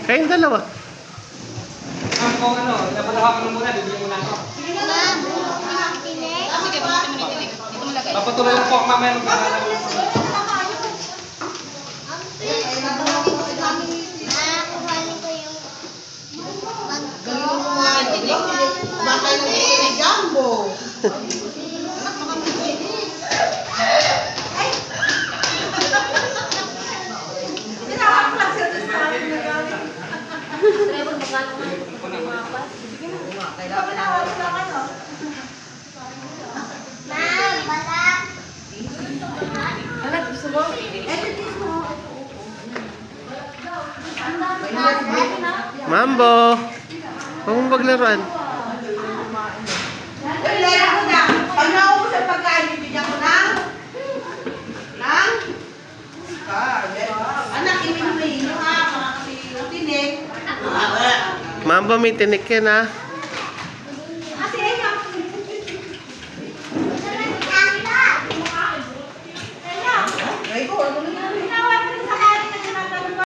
Kayong dalawa. Kung ano, napalawakan mo muna, bibigyan mo na ako. Sige, bakit mo nitinig? Dito mo lagay. Papatuloy yung pork mamaya nung pangalan mo. Bakay ng mga gambo. Mambo! Huwag mong paglaruan. Lera ko na. Pag naubos ang pagkain, bibigyan ko ng card. Anak, imin mo ha, mga kasi tinik. Mambo, may tinik yan ha.